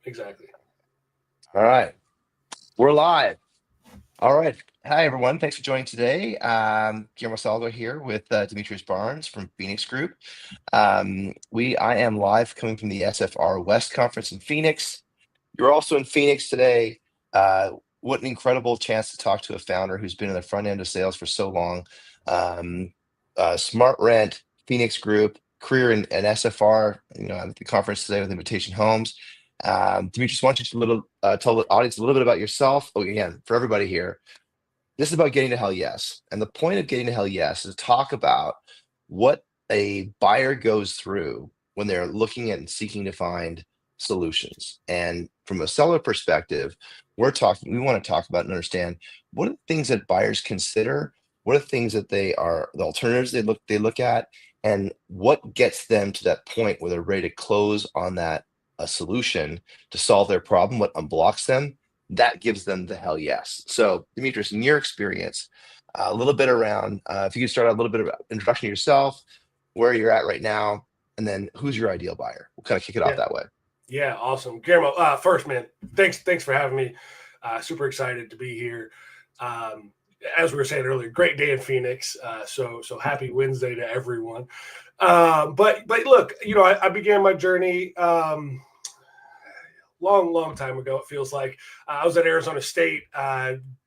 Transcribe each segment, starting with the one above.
exactly. All right, we're live. All right. Hi, everyone. Thanks for joining today. Guillermo Salvo here with Demetrios Barnes from Phoenix Group. I am live coming from the SFR West Conference in Phoenix. You're also in Phoenix today. What an incredible chance to talk to a founder who's been in the front end of sales for so long. Smart Rent, Phoenix Group, career in SFR. I'm at the conference today with Invitation Homes. Demetrius, why don't you tell the audience a little bit about yourself? Oh, again, for everybody here, this is about getting to hell yes. And the point of getting to hell yes is to talk about what a buyer goes through when they're looking at and seeking to find solutions. And from a seller perspective, we want to talk about and understand what are the things that buyers consider, what are the things that the alternatives they look at, and what gets them to that point where they're ready to close on that a solution to solve their problem, what unblocks them, that gives them the hell yes. So, Demetrius, in your experience, a little bit around, if you could start out a little bit about introduction to yourself, where you're at right now, and then who's your ideal buyer. We'll kind of kick it off that way. Yeah, awesome. Guillermo, first, man, thanks for having me. Super excited to be here. As we were saying earlier, great day in Phoenix. So happy Wednesday to everyone. But look, I began my journey long time ago. It feels like I was at Arizona State.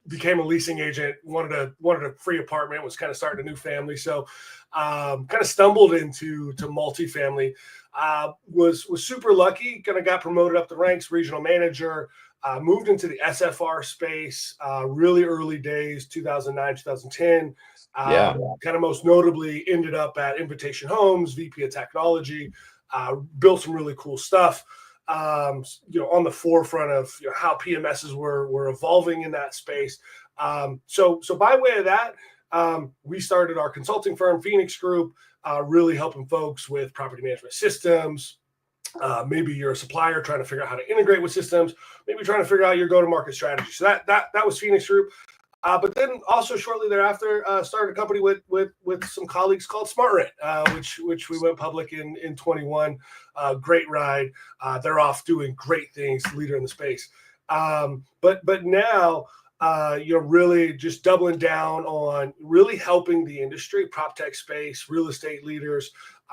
Became a leasing agent. Wanted a free apartment. Was kind of starting a new family. So kind of stumbled into multifamily. Was super lucky. Kind of got promoted up the ranks, regional manager. Moved into the SFR space really early days, 2009, 2010. Kind of most notably ended up at Invitation Homes, VP of Technology. Built some really cool stuff. On the forefront of how PMSs were evolving in that space. So by way of that, we started our consulting firm, Phoenix Group, really helping folks with property management systems. Maybe you're a supplier trying to figure out how to integrate with systems, maybe trying to figure out your go-to-market strategy. So that was Phoenix Group. But then also shortly thereafter, started a company with some colleagues called Smart Rent, which we went public in 21. Great ride. They're off doing great things, leader in the space. But now, really just doubling down on really helping the industry, prop tech space, real estate leaders,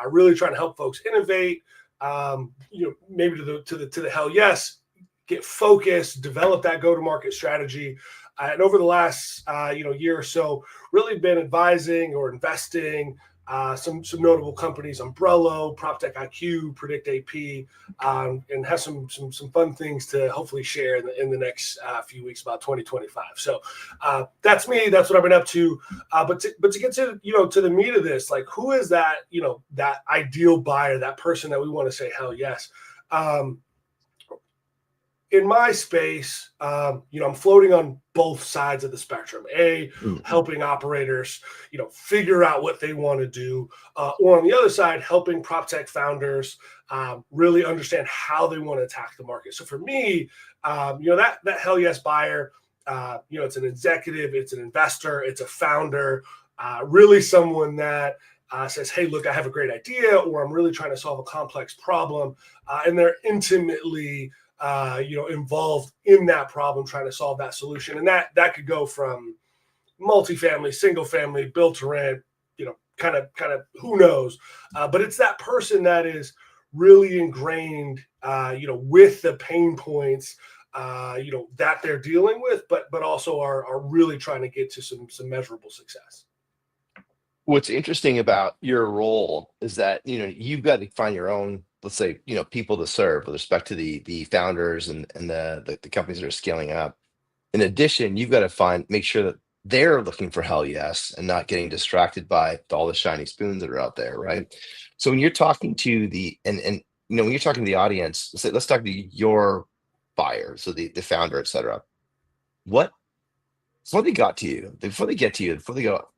really trying to help folks innovate. Maybe to the hell yes, get focused, develop that go-to-market strategy. And over the last year or so, really been advising or investing some notable companies, Umbrello, PropTech IQ, Predict AP, and have some fun things to hopefully share in the next few weeks about 2025. So that's me. That's what I've been up to. But to get to to the meat of this, like who is that that ideal buyer, that person that we want to say hell yes. In my space, I'm floating on both sides of the spectrum. Helping operators, figure out what they want to do, or on the other side, helping prop tech founders really understand how they want to attack the market. So for me, that hell yes buyer, it's an executive, it's an investor, it's a founder, really someone that says, hey, look, I have a great idea, or I'm really trying to solve a complex problem, and they're intimately involved in that problem, trying to solve that solution. And that could go from multifamily, single family, build to rent, kind of who knows. But it's that person that is really ingrained, with the pain points, that they're dealing with, but also are really trying to get to some measurable success. What's interesting about your role is that you've got to find your own, let's say, people to serve with respect to the founders and the companies that are scaling up. In addition, you've got to make sure that they're looking for hell yes and not getting distracted by all the shiny spoons that are out there, right? So when you're talking to when you're talking to the audience, let's talk to your buyer, so the founder, et cetera. Before they get to you, before they go,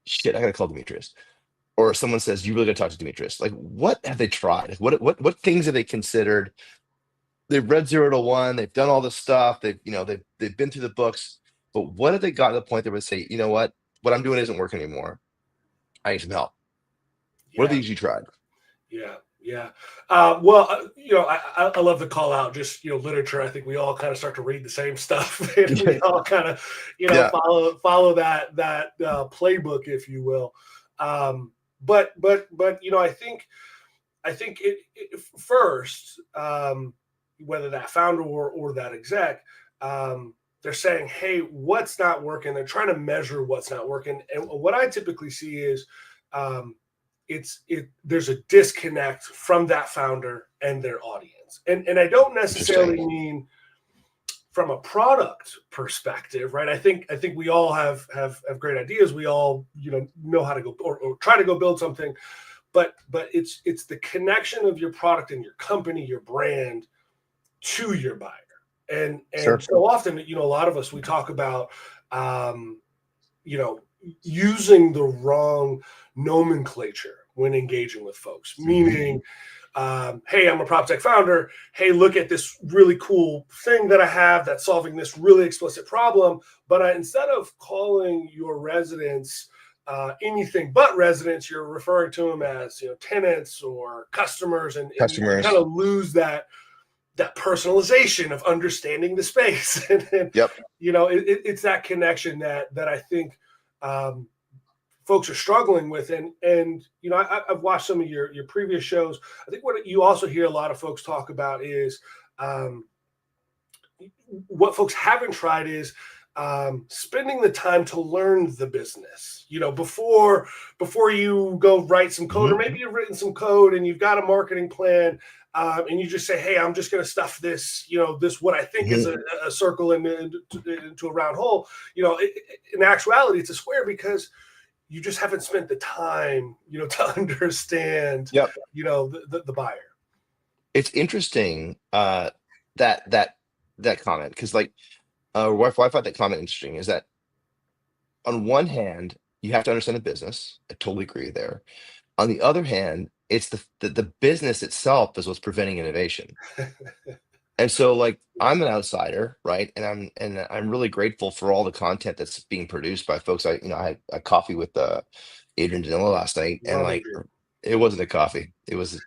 shit, I gotta call Demetrius. Or someone says, you really gotta talk to Demetrius. Like, what have they tried? What things have they considered? They've read 0 to 1, they've done all this stuff, they've been through the books, but what have they got to the point that would say, you know what I'm doing isn't working anymore. I need some help. What have they usually tried? Yeah. Yeah. Well, I love the call out, just, literature. I think we all kind of start to read the same stuff and we all kind of, Yeah, follow that playbook, if you will. But, I think first, whether that founder or that exec, they're saying, hey, what's not working? They're trying to measure what's not working. And what I typically see is, um, there's a disconnect from that founder and their audience. And I don't necessarily interesting. mean from a product perspective, right? I think we all have great ideas. We all, know how to go, or try to go build something, but it's the connection of your product and your company, your brand, to your buyer. And Sure. so often, a lot of us, we talk about, um, you know, using the wrong nomenclature when engaging with folks, Hmm. meaning, hey, I'm a prop tech founder. Hey, look at this really cool thing that I have that's solving this really explicit problem. But instead of calling your residents anything but residents, you're referring to them as, tenants or customers, and you kind Customers. of lose that personalization of understanding the space. And Yep. it's that connection that I think, um, folks are struggling with. And I've watched some of your previous shows. I think what you also hear a lot of folks talk about is, um, what folks haven't tried is, spending the time to learn the business, before you go write some code, or Hmm. maybe you've written some code and you've got a marketing plan, and you just say, hey, I'm just going to stuff this, this what I think is Hmm. a circle into a round hole. In actuality, it's a square, because you just haven't spent the time, to understand, Yep. the buyer. It's interesting that that comment, because like why I find that comment interesting is that on one hand you have to understand the business. I totally agree there. On the other hand, it's the business itself is what's preventing innovation. And so like I'm an outsider, right? And I'm really grateful for all the content that's being produced by folks. I had a coffee with Adrian Danilo last night, and Love like Adrian. it wasn't a coffee. It was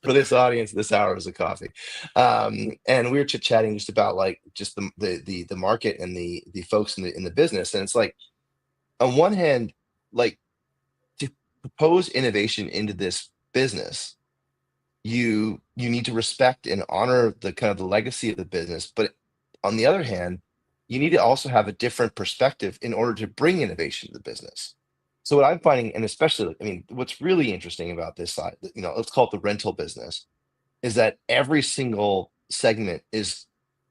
for this audience, this hour was a coffee. And we were chit-chatting just about like just the market and the folks in the business. And it's like on one hand, like to propose innovation into this business, you need to respect and honor the kind of the legacy of the business, but on the other hand, you need to also have a different perspective in order to bring innovation to the business. So what I'm finding, and especially, I mean, what's really interesting about this side, let's call it the rental business, is that every single segment is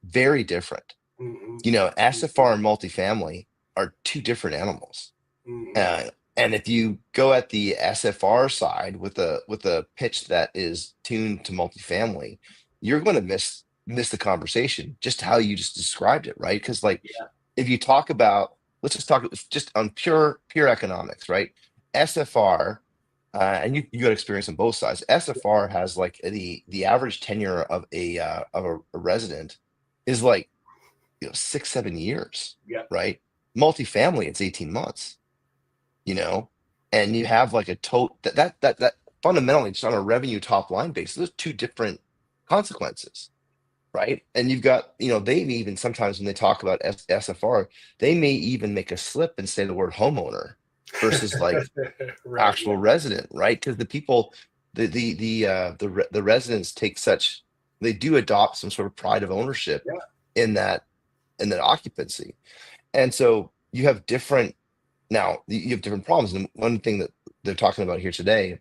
very different. Mhm, SFR and multifamily are two different animals. mhm. And if you go at the SFR side with a pitch that is tuned to multifamily, you're going to miss the conversation, just how you just described it, right? Because like Yeah. if you talk about, let's just talk just on pure economics, right? SFR, and you got experience on both sides. SFR has like the average tenure of a resident is like 6-7 years, Yeah. right? Multifamily, it's 18 months, you know, and you have like a total that fundamentally just on a revenue top line basis, there's two different consequences, right? And you've got, they may even sometimes when they talk about SFR, they may even make a slip and say the word homeowner versus like Right. actual resident, right? Because the people, the residents take such, they do adopt some sort of pride of ownership Yeah. in that occupancy. And so you have different, now you have different problems. And one thing that they're talking about here today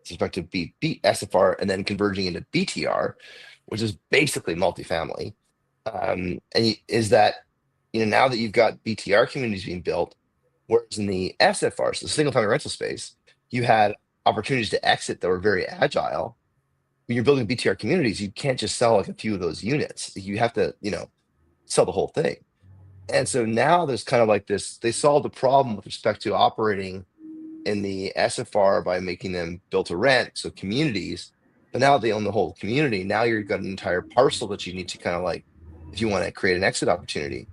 is respect to beat SFR and then converging into BTR, which is basically multifamily. Is that, now that you've got BTR communities being built, whereas in the SFR, so the single family rental space, you had opportunities to exit that were very agile. When you're building BTR communities, you can't just sell like a few of those units. You have to, sell the whole thing. And so now there's kind of like this, they solved the problem with respect to operating in the SFR by making them built to rent, so communities, but now they own the whole community. Now you've got an entire parcel that you need to kind of like, if you want to create an exit opportunity.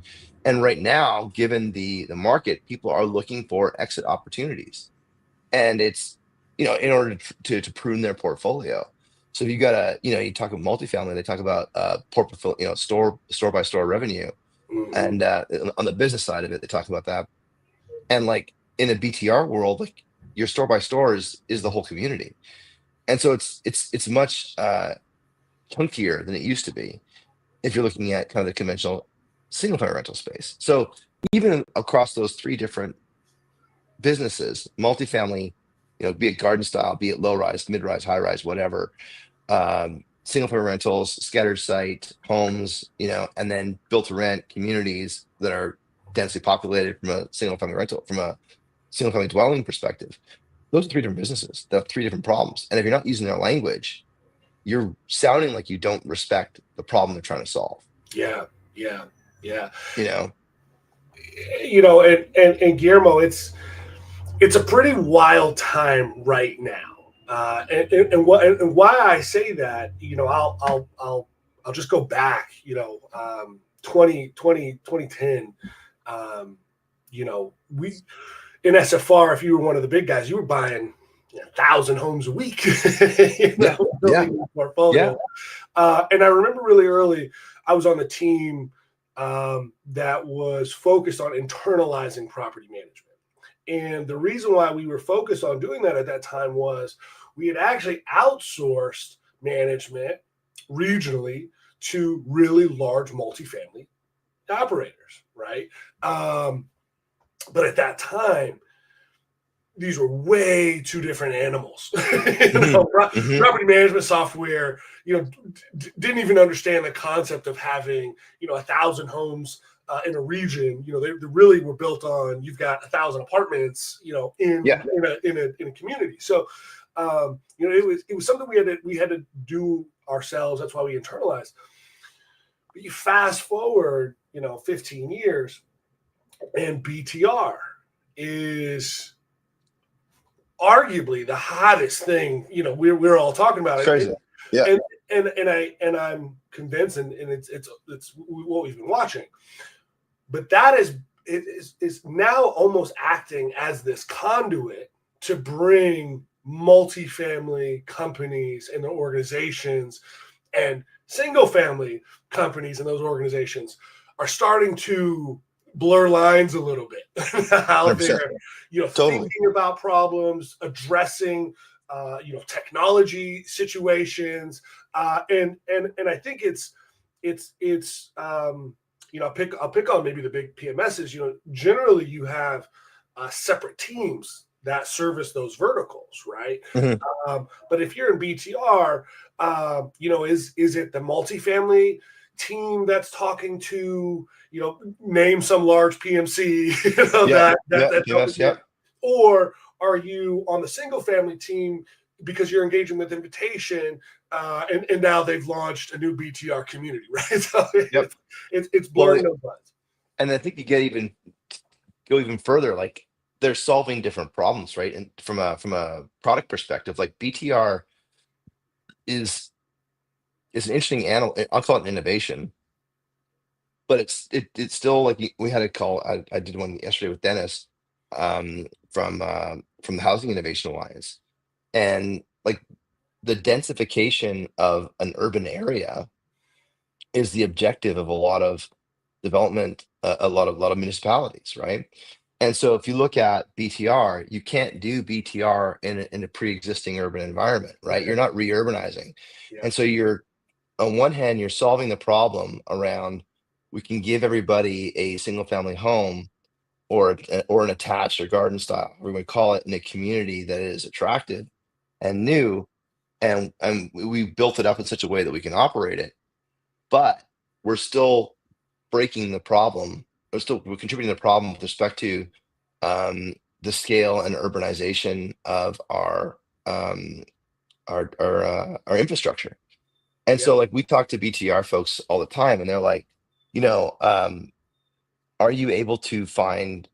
And right now, given the market, people are looking for exit opportunities. And it's in order to prune their portfolio. So if you got you talk about multifamily, they talk about portfolio, store by store revenue, Mhm. and on the business side of it, they talk about that. And like in a BTR world, like your store by store is the whole community, and so it's much chunkier than it used to be if you're looking at kind of the conventional single family rental space. So even across those three different businesses, multifamily, be it garden style, be it low rise, mid rise, high rise, whatever, single family rentals, scattered site homes, and then built to rent communities that are densely populated from a single family rental, from a single family dwelling perspective. Those are three different businesses that have three different problems. And if you're not using their language, you're sounding like you don't respect the problem they're trying to solve. Yeah, yeah, yeah. You know, And Guillermo, it's a pretty wild time right now. And why I say that, I'll just go back, 2010. We in SFR, if you were one of the big guys, you were buying 1,000 homes a week, yeah, yeah, building your portfolio. yeah. And I remember really early, I was on the team that was focused on internalizing property management. And the reason why we were focused on doing that at that time was we had actually outsourced management regionally to really large multifamily operators, right? But at that time, these were way two different animals. Hmm. Hmm. Property management software, didn't even understand the concept of having, 1,000 homes in a region. They really were built on you've got 1,000 apartments, Yeah, in a community. So, it was something we had to do ourselves. That's why we internalized. But you fast forward, 15 years, and BTR is arguably the hottest thing we're all talking about it's it. crazy. Yeah. And I'm convinced, and it's what we've been watching, but that is now almost acting as this conduit to bring multifamily companies and their organizations and single family companies and those organizations are starting to blur lines a little bit how 100%. they're Totally. thinking about problems, addressing technology situations, and I think it's I'll pick on maybe the big PMSs. Generally you have separate teams that service those verticals, right? Hmm. But if you're in BTR, is it the multifamily team that's talking to, name some large PMC, Yeah, yeah. that's helping PMS. you, Yeah. or are you on the single family team because you're engaging with Invitation, and now they've launched a new BTR community, right? So Yep. it's Well, blurring those lines. and I think you go even further, like they're solving different problems, right? And from a product perspective, like BTR is is an interesting animal. I'll call it an innovation, but it's still like we had a call. I did one yesterday with Dennis from the Housing Innovation Alliance, and like the densification of an urban area is the objective of a lot of development, a lot of municipalities, right? And so if you look at BTR, you can't do BTR in a pre-existing urban environment, right? You're not re-urbanizing. Yeah. And so you're on one hand, you're solving the problem around we can give everybody a single family home or an attached or garden style, we would call it, in a community that is attractive and new, and we built it up in such a way that we can operate it, but we're still breaking the problem. We're contributing to the problem with respect to the scale and urbanization of our infrastructure. And Yeah. so, like we talk to BTR folks all the time, and they're like, you know, um, are you able to find,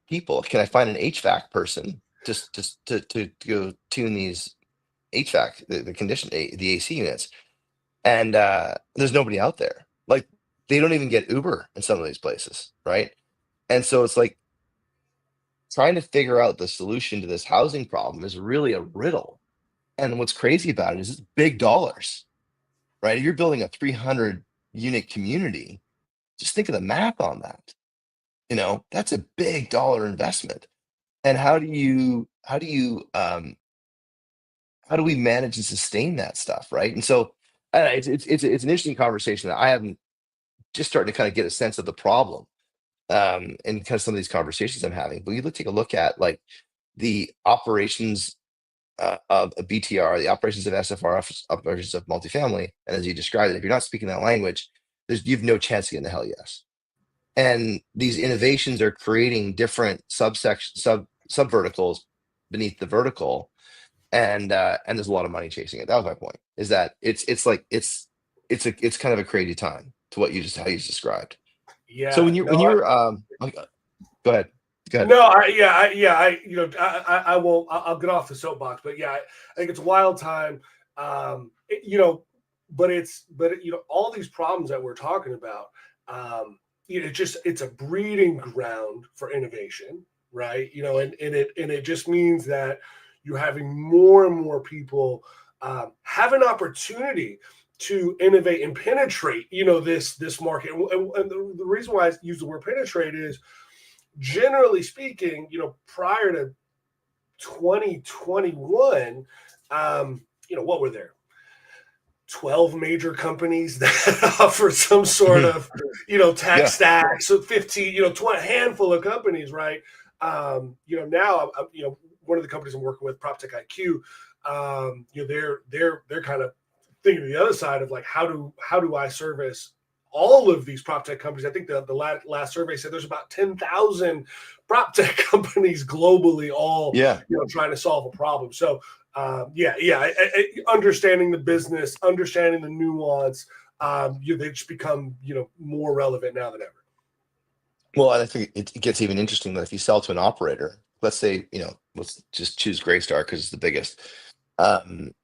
people? Can I find an HVAC person just to go tune these HVAC, the condition, the AC units? And there's nobody out there. Like they don't even get Uber in some of these places, right? And so it's like trying to figure out the solution to this housing problem is really a riddle. And what's crazy about it is it's big dollars, right? If you're building a 300 unit community, just think of the math on that. That's a big dollar investment. And how do we manage and sustain that stuff, right? And so it's an interesting conversation that I haven't just starting to kind of get a sense of the problem, and kind of some of these conversations I'm having. But you take a look at like the operations of a BTR, the operations of SFR, operations of multifamily, and as you described it, if you're not speaking that language, you have no chance of getting the hell yes. And these innovations are creating different sub verticals beneath the vertical, and there's a lot of money chasing it. That was my point. Is that it's kind of a crazy time to how you just described. So Yeah, when you're go ahead. no, I won't. I'll get off the soapbox, but yeah, I think it's a wild time. But all these problems that we're talking about, it's a breeding ground for innovation, right? And it just means that you're having more and more people have an opportunity to innovate and penetrate, this market. And the reason why I use the word penetrate is, generally speaking, prior to 2021, what were there? 12 major companies that offer some sort of, tech stack. So 15, 20, handful of companies, right? Now, one of the companies I'm working with, PropTech IQ, they're kind of thinking of the other side of like, how do I service all of these prop tech companies? I think the last survey said there's about 10,000 prop tech companies globally, all trying to solve a problem. So understanding the business, understanding the nuance, they just become more relevant now than ever. Well, and I think it gets even interesting that if you sell to an operator, let's say, let's just choose Greystar because it's the biggest.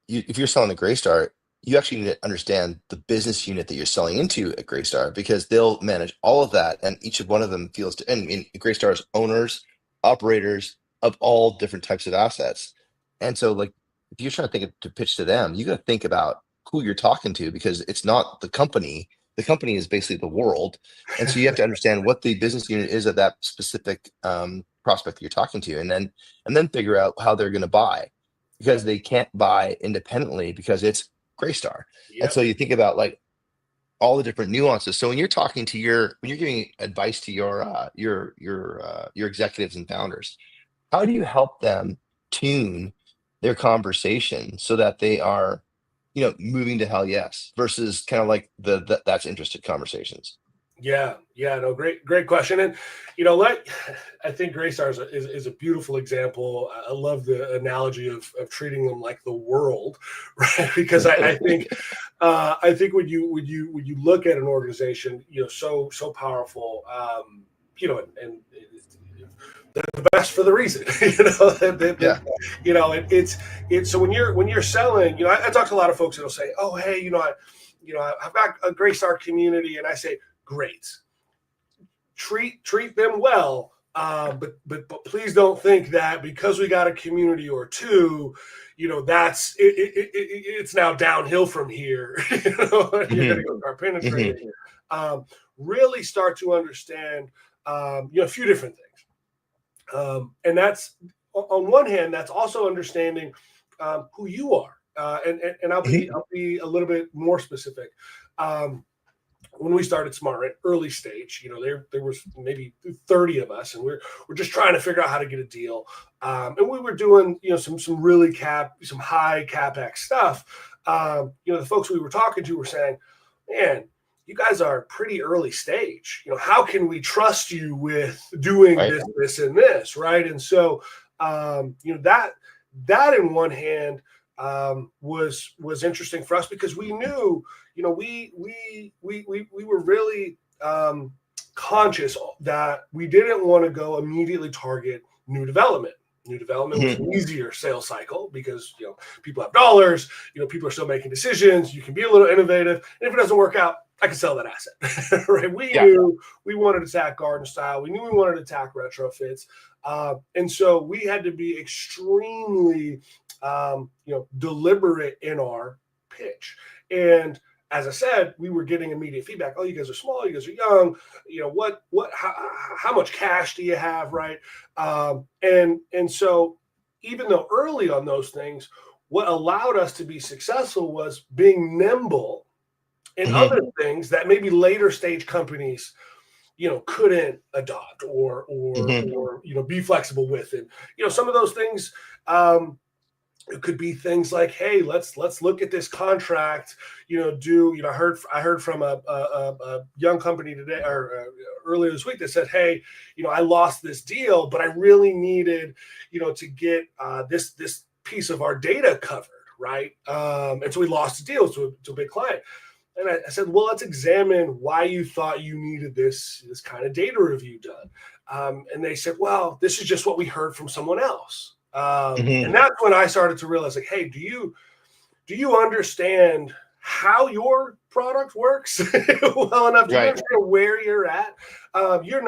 If you're selling to Greystar, you actually need to understand the business unit that you're selling into at Greystar, because they'll manage all of that, and each of one of them feels to, and Greystar's owners, operators of all different types of assets. And so, like, if you're trying to think to pitch to them, you got to think about who you're talking to, because it's not the company. The company is basically the world, and so you have to understand what the business unit is of that specific prospect that you're talking to, and then figure out how they're going to buy, because they can't buy independently because it's Greystar. And so you think about like all the different nuances. So when you're talking to when you're giving advice to your executives and founders, how do you help them tune their conversation so that they are, moving to hell yes versus kind of like that's interested conversations? No, great question. And I think Greystar is a beautiful example. I love the analogy of treating them like the world, right? Because I think when you look at an organization, so powerful, and they're the best for the reason, it's so when you're selling, I talk to a lot of folks that'll say, oh, hey, I've got a Greystar community, and I say, great, treat them well, but please don't think that because we got a community or two, that's it's now downhill from here. You're going to go start penetrating. Really start to understand a few different things, and that's, on one hand, that's also understanding who you are, and I'll be a little bit more specific. When we started SmartRent, early stage, there was maybe 30 of us, and we're just trying to figure out how to get a deal. And we were doing, some really some high CapEx stuff. The folks we were talking to were saying, man, you guys are pretty early stage. How can we trust you with doing this, and this, right? And so, that in one hand was interesting for us, because we knew, we were really conscious that we didn't want to go immediately target new development. New development was an easier sales cycle because people have dollars, people are still making decisions. You can be a little innovative, and if it doesn't work out, I can sell that asset. Right? We knew we wanted to attack garden style. We knew we wanted to attack retrofits. And so we had to be extremely, deliberate in our pitch. And as I said, we were getting immediate feedback. Oh, you guys are small. You guys are young. How much cash do you have? Right. And so even though early on those things, what allowed us to be successful was being nimble in other things that maybe later stage companies couldn't adopt or be flexible with. And some of those things, it could be things like, hey, let's look at this contract. I heard from a young company today or earlier this week that said, hey, I lost this deal, but I really needed to get this piece of our data covered, right? And so we lost the deal to a big client. And I said, well, let's examine why you thought you needed this kind of data review done. And they said, well, this is just what we heard from someone else. And that's when I started to realize, like, hey, do you understand how your product works well enough? Do you understand where you're at? You're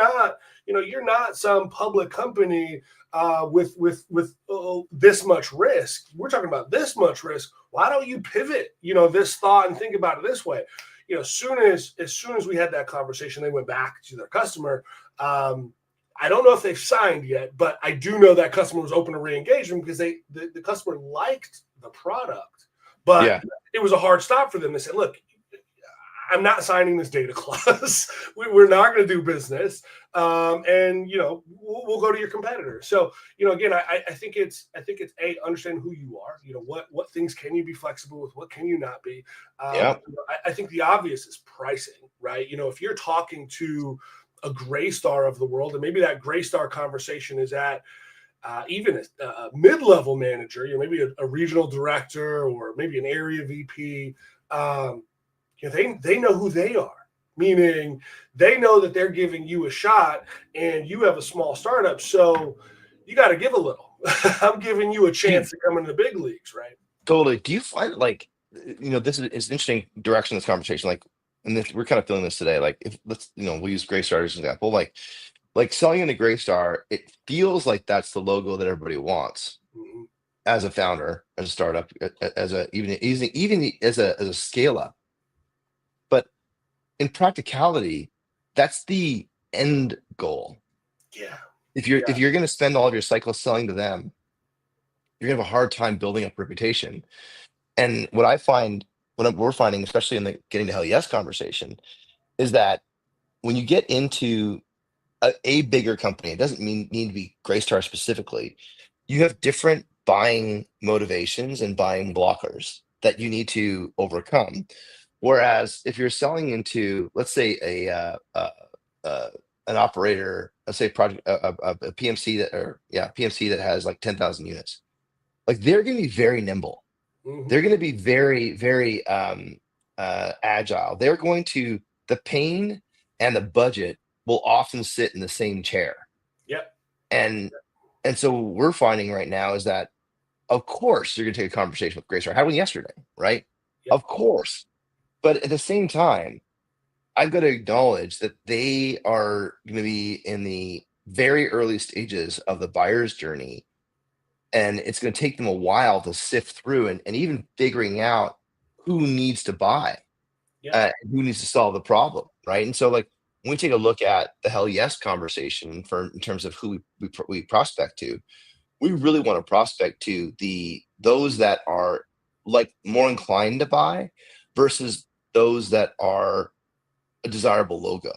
not some public company with this much risk. We're talking about this much risk. Why don't you pivot, this thought and think about it this way? As soon as we had that conversation, they went back to their customer. I don't know if they've signed yet, but I do know that customer was open to re-engagement because the customer liked the product, but it was a hard stop for them. They said, look, I'm not signing this data clause. We're not going to do business. And we'll go to your competitor. So, again, I think it's understand who you are, what things can you be flexible with, what can you not be? I think the obvious is pricing, right? If you're talking to a Graystar of the world, and maybe that Graystar conversation is at even a mid-level manager, maybe a regional director or maybe an area VP, they know who they are, meaning they know that they're giving you a shot and you have a small startup. So you got to give a little. I'm giving you a chance to come into the big leagues, right? Totally. Do you find this is an interesting direction of this conversation? And we're kind of feeling this today. Like, if we'll use Graystar as an example. Like selling in a Graystar, it feels like that's the logo that everybody wants as a founder, as a startup, as a scale up. But in practicality, that's the end goal. Yeah. If you're going to spend all of your cycle selling to them, you're gonna have a hard time building up reputation. And what I find, we're finding, especially in the getting to hell yes conversation, is that when you get into a bigger company, it doesn't need to be Graystar specifically. You have different buying motivations and buying blockers that you need to overcome. Whereas if you're selling into, let's say, an operator, let's say a PMC PMC that has like 10,000 units, like they're going to be very nimble. They're going to be very, very agile. The pain and the budget will often sit in the same chair. Yep. And so what we're finding right now is that, of course, you're going to take a conversation with Graystar. Happened yesterday, right? Yep. Of course. But at the same time, I've got to acknowledge that they are going to be in the very early stages of the buyer's journey. And it's going to take them a while to sift through and even figuring out who needs to buy, who needs to solve the problem, right? And so, like, when we take a look at the hell yes conversation in terms of who we prospect to, we really want to prospect to those that are like more inclined to buy versus those that are a desirable logo.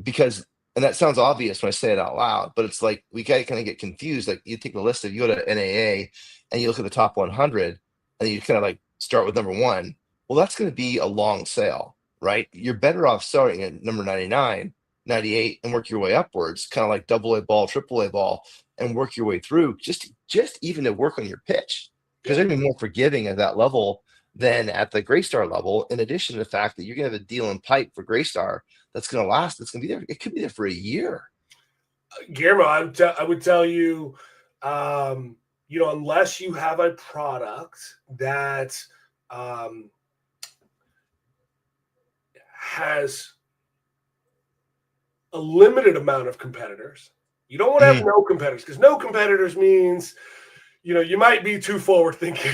Because, and that sounds obvious when I say it out loud, but it's like we kind of get confused. Like, you take the list of, you go to NAA and you look at the top 100 and you kind of like start with number 1. Well, that's going to be a long sale, right? You're better off starting at number 99, 98 and work your way upwards, kind of like double A ball, triple A ball, and work your way through just even to work on your pitch, because they're going to be more forgiving at that level than at the Graystar level. In addition to the fact that you're going to have a deal in pipe for Graystar that's going to last. It's going to be there. It could be there for a year. Guillermo, I would tell you, unless you have a product that has a limited amount of competitors, You don't want to have no competitors, because no competitors means, you might be too forward thinking.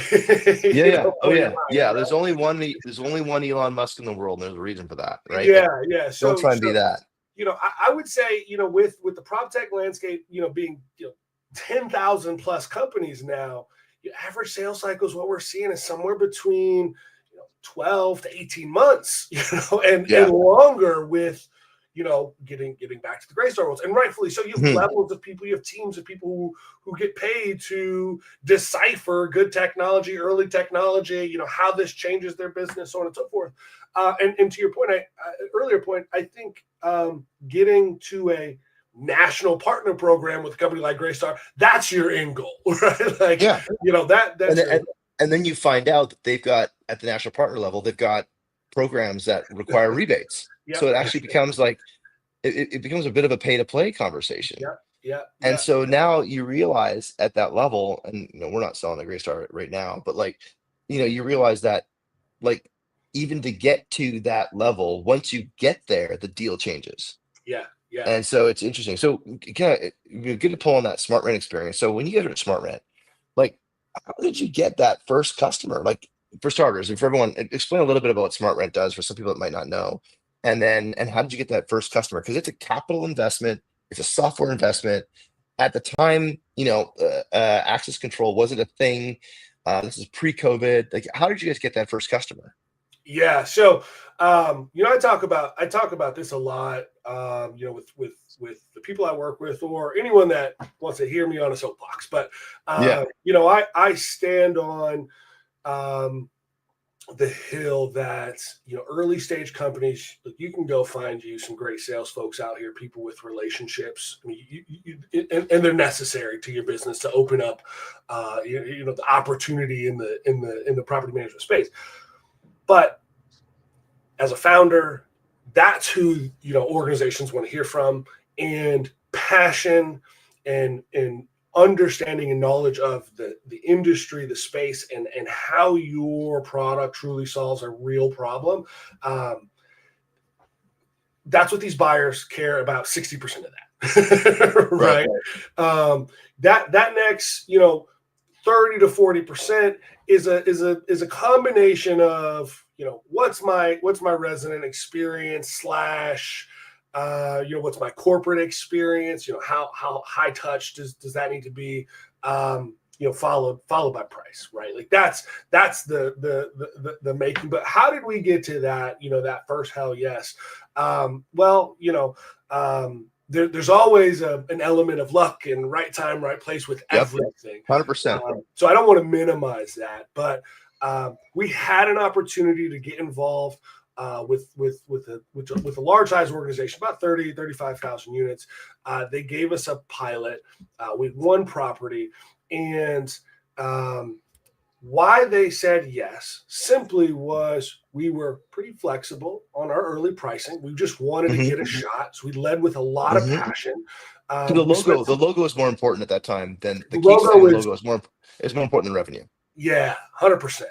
Yeah. Oh yeah. Yeah. Right? There's only one Elon Musk in the world, and there's a reason for that, right? Yeah. Like, Yeah. don't try and be that. I would say, with the prop tech landscape, being, 10,000 plus companies now, your average sales cycles, what we're seeing is somewhere between, 12 to 18 months, and longer with, getting back to the Greystar worlds, and rightfully so. You have levels of people, you have teams of people who get paid to decipher good technology, early technology, how this changes their business, so on and so forth. And to your point, earlier point, I think getting to a national partner program with a company like Greystar, that's your end goal, right? Like, and then you find out that they've got, at the national partner level, they've got programs that require rebates. So it actually becomes like, it becomes a bit of a pay to play conversation. And so now you realize at that level, and we're not selling a Greystar right now, but like, you realize that, like, even to get to that level, once you get there, the deal changes. Yeah. And so it's interesting. So kind of good to pull on that Smart Rent experience. So when you guys are at Smart Rent, like, how did you get that first customer? Like, for starters, and for everyone, explain a little bit about what Smart Rent does for some people that might not know. And how did you get that first customer? Because it's a capital investment, it's a software investment. At the time, access control wasn't a thing. This is pre-COVID. Like, how did you guys get that first customer? Yeah. So, I talk about this a lot, with the people I work with, or anyone that wants to hear me on a soapbox. But, I stand on, the hill that, early stage companies, you can go find you some great sales folks out here, people with relationships. I mean, and they're necessary to your business to open up, the opportunity in the property management space. But as a founder, that's who, organizations want to hear from, and passion and understanding and knowledge of the industry, the space, and how your product truly solves a real problem. That's what these buyers care about. 60% of that, right? That next, 30 to 40% is a combination of, what's my resident experience / what's my corporate experience, how high touch does that need to be, followed by price, right? Like, that's the making. But how did we get to that, that first hell yes? There's always an element of luck and right time, right place with everything. 100%. So I don't want to minimize that, but we had an opportunity to get involved with a large size organization, about 35,000 units. They gave us a pilot with one property, and why they said yes simply was we were pretty flexible on our early pricing. We just wanted to get a shot. So we led with a lot of passion. The logo is more important at that time than the logo is more important than revenue. Yeah, 100%.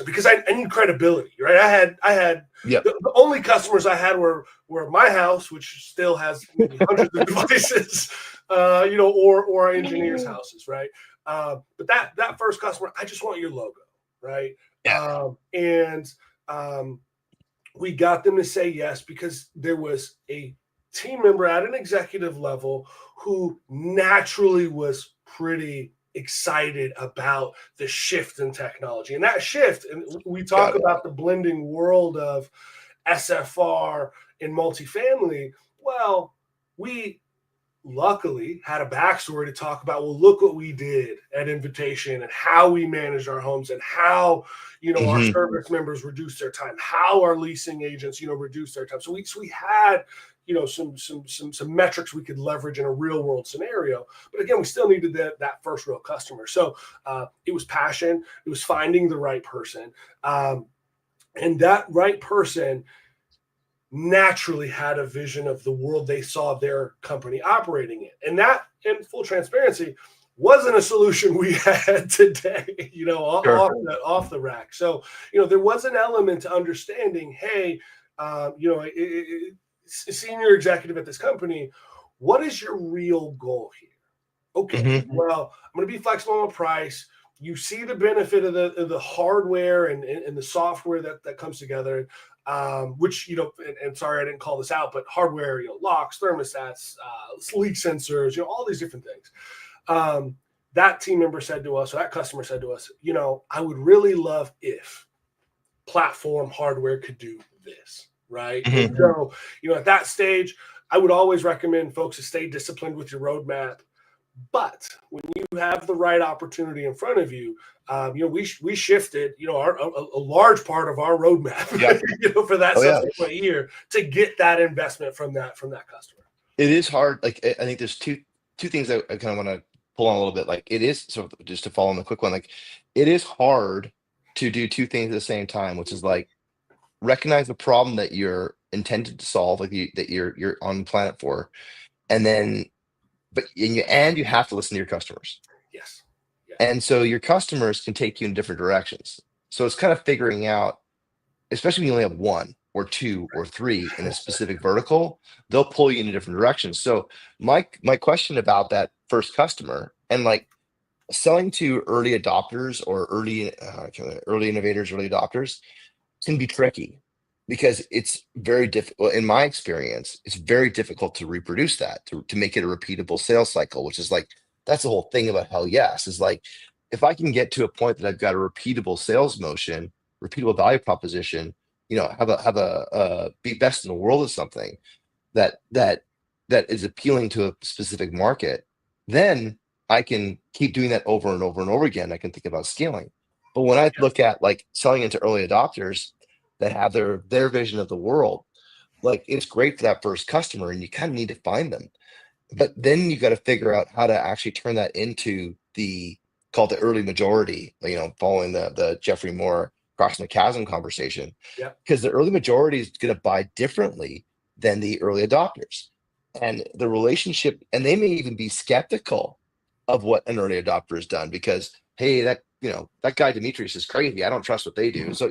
Because I need credibility, right? I had the only customers I had were my house, which still has hundreds of devices, or our engineers' houses, right? But that first customer, I just want your logo, right? We got them to say yes because there was a team member at an executive level who naturally was pretty excited about the shift in technology. And that shift, and we talk about the blending world of SFR and multifamily. Well, we luckily had a backstory to talk about, well, look what we did at Invitation and how we managed our homes and how, our service members reduced their time, how our leasing agents, reduced their time. So we had, some metrics we could leverage in a real world scenario. But again, we still needed that first real customer. So it was passion. It was finding the right person. And that right person naturally had a vision of the world they saw their company operating in. And that, in full transparency, wasn't a solution we had today, off the rack. So, there was an element to understanding, hey, senior executive at this company, what is your real goal here? Okay, well, I'm going to be flexible on price. You see the benefit of the hardware and the software that comes together, which, and sorry, I didn't call this out, but hardware, locks, thermostats, leak sensors, all these different things. That team member said to us, or that customer said to us, I would really love if platform hardware could do this, right? And so, at that stage, I would always recommend folks to stay disciplined with your roadmap. But when you have the right opportunity in front of you, we shifted, a large part of our roadmap, for that subsequent year to get that investment from that customer. It is hard. Like, I think there's two things I kind of want to pull on a little bit. Like, it is, so just to follow on the quick one, like, it is hard to do two things at the same time, which is like recognize the problem that you're intended to solve, like that you're on the planet for, and then you have to listen to your customers. Yes. Yeah. And so your customers can take you in different directions. So it's kind of figuring out, especially when you only have one or two or three in a specific vertical, they'll pull you in different directions. So my question about that first customer, and like selling to early adopters or early innovators, early adopters, can be tricky because it's very difficult. In my experience, it's very difficult to reproduce that, to make it a repeatable sales cycle, which is like, that's the whole thing about Hell Yes, is like, if I can get to a point that I've got a repeatable sales motion, repeatable value proposition, have a be best in the world of something that is appealing to a specific market, then I can keep doing that over and over and over again. I can think about scaling. But when I look at like selling into early adopters that have their vision of the world, like, it's great for that first customer and you kind of need to find them. But then you got to figure out how to actually turn that into called the early majority, following the Jeffrey Moore crossing the chasm conversation. Yeah. Because the early majority is going to buy differently than the early adopters. And the relationship, and they may even be skeptical of what an early adopter has done because, hey, that guy Demetrios is crazy. I don't trust what they do. So,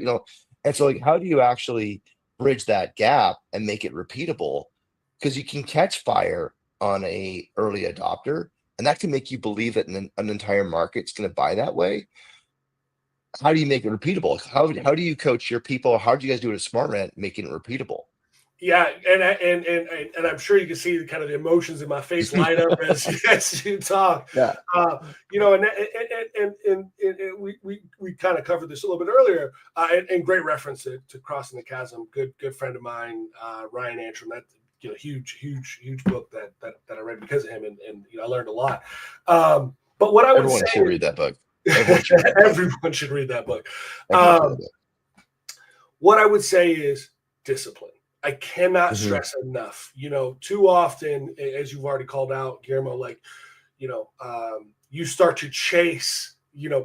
and so like, how do you actually bridge that gap and make it repeatable? Because you can catch fire on a early adopter, and that can make you believe that an entire market's going to buy that way. How do you make it repeatable? How do you coach your people? How do you guys do it at SmartRent, making it repeatable? Yeah, and I'm sure you can see kind of the emotions in my face light up as you talk. Yeah. And we kind of covered this a little bit earlier, and great reference to Crossing the Chasm. Good friend of mine, Ryan Antrim. That huge book that I read because of him, and I learned a lot. But what I would say, everyone should read that book. Everyone should read that book. What I would say is discipline. I cannot stress enough, too often, as you've already called out, Guillermo, like, you start to chase,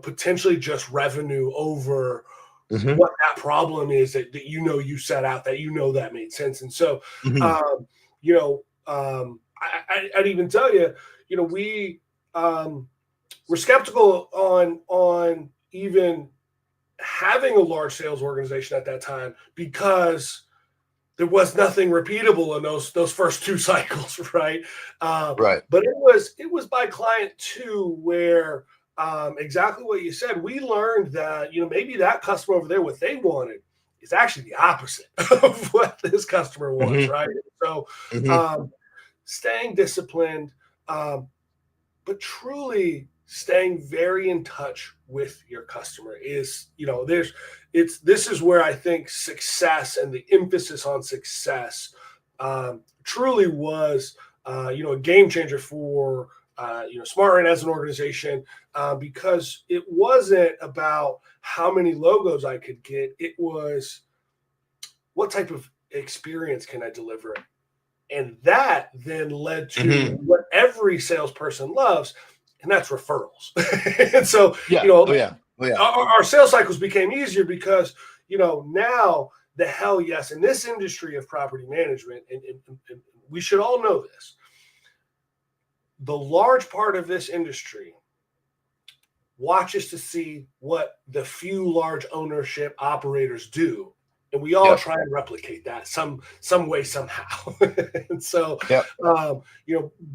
potentially just revenue over what that problem is that you set out, that made sense. And so, I'd even tell you, we're skeptical on even having a large sales organization at that time because there was nothing repeatable in those first two cycles, right? Right. But it was by client two where exactly what you said. We learned that maybe that customer over there, what they wanted is actually the opposite of what this customer wants, right? So staying disciplined, but truly staying very in touch with your customer is, this is where I think success and the emphasis on success truly was, a game changer for, SmartRent as an organization, because it wasn't about how many logos I could get. It was what type of experience can I deliver? And that then led to what every salesperson loves, and that's referrals. And so, our sales cycles became easier because, now the Hell Yes in this industry of property management, and we should all know this, the large part of this industry watches to see what the few large ownership operators do and we all Yeah. try and replicate that some way, somehow. And so, Yeah.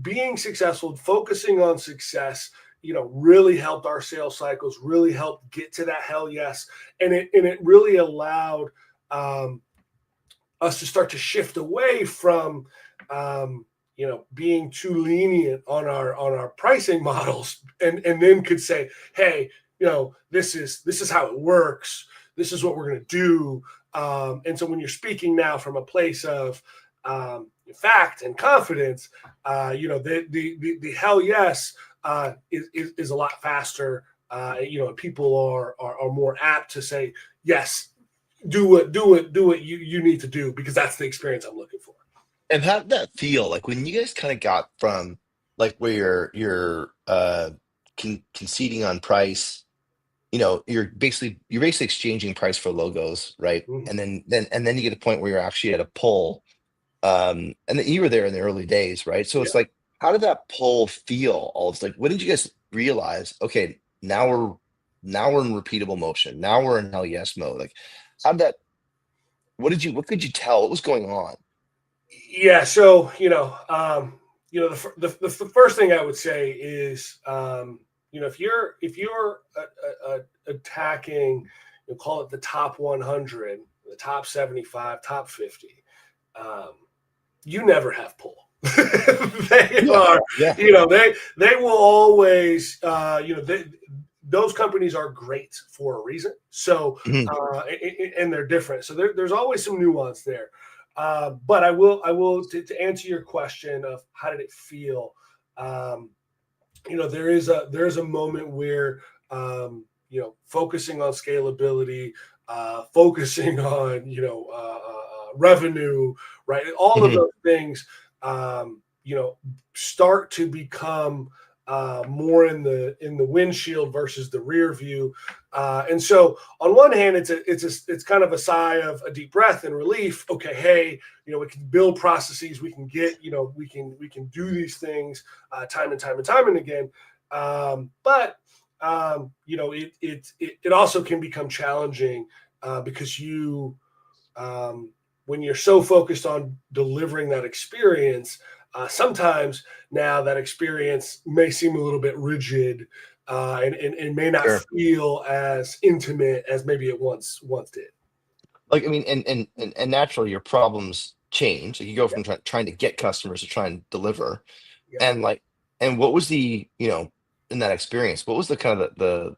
being successful, focusing on success, really helped our sales cycles, really helped get to that hell yes. And it really allowed us to start to shift away from, being too lenient on our pricing models, and then could say, hey, this is how it works. This is what we're going to do. And so when you're speaking now from a place of fact and confidence, the hell yes is a lot faster. People are more apt to say yes, do what you need to do, because that's the experience I'm looking for. And how did that feel? Like when you guys kind of got from like where you're conceding on price, you're basically exchanging price for logos, right? Mhm. And then you get a point where you're actually at a pull. And then you were there in the early days, right? So Yeah. it's like, how did that pull feel? All it's like, when did you guys realize, okay, now we're in repeatable motion. Now we're in hell yes mode. Like, how did that? What could you tell? What was going on? Yeah. So the first thing I would say is, if you're attacking, call it the top 100, the top 75, top 50, um, you never have pull. They Yeah, are, yeah. they will always, those companies are great for a reason. So, Mhm. and they're different. So there's always some nuance there. But I will to answer your question of how did it feel. Um, there is a moment where, focusing on scalability, focusing on revenue, right? All of Mhm. those things, start to become more in the windshield versus the rear view. And so, on one hand, it's kind of a sigh of a deep breath and relief. Okay, hey, we can build processes, we can get, we can do these things time and time and time and again. But it also can become challenging, because when you're so focused on delivering that experience, sometimes now that experience may seem a little bit rigid, and may not Sure. feel as intimate as maybe it once did. Like, I mean, and naturally your problems change. Like you go Yeah, from trying to get customers to try and deliver. yeah. And like, and what was in that experience, what was the kind of the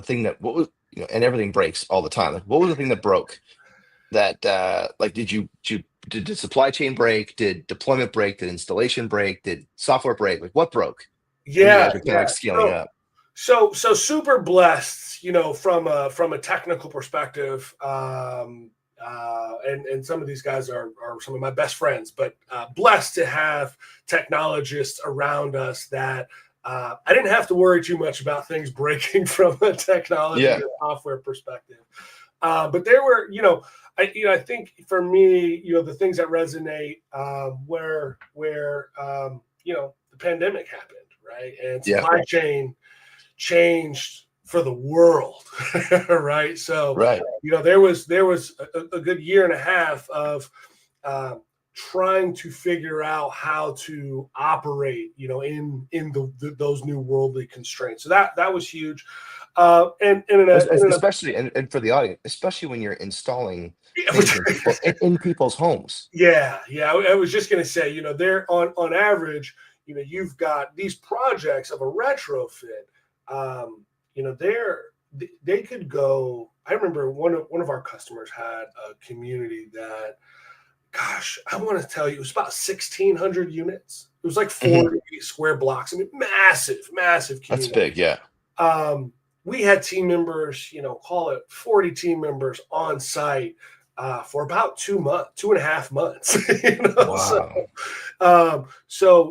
thing that, what was, and everything breaks all the time. Like, what was the thing that broke that, like, did the supply chain break? Did deployment break? Did installation break? Did software break? Like, what broke when you Yeah, guys were kind of yeah. like scaling So up? so super blessed, from a technical perspective. And some of these guys are some of my best friends, but blessed to have technologists around us that I didn't have to worry too much about things breaking from a technology Yeah. or software perspective. But there were, I think for me, the things that resonate, where the pandemic happened, right, and Yeah. supply chain changed for the world, right? So, Right. there was a good year and a half of uh, trying to figure out how to operate, those new worldly constraints. So that was huge. And Especially, and for the audience, especially when you're installing things in yeah, people's homes. yeah. I was just gonna say, they're on average, you've got these projects of a retrofit. They could go. I remember one of our customers had a community that, gosh, I want to tell you, it was about 1,600 units. It was like Mhm. 40 square blocks. I mean, massive, massive That's community. big. Yeah. We had team members, call it 40 team members on site for about 2 months, 2.5 months. So, Wow.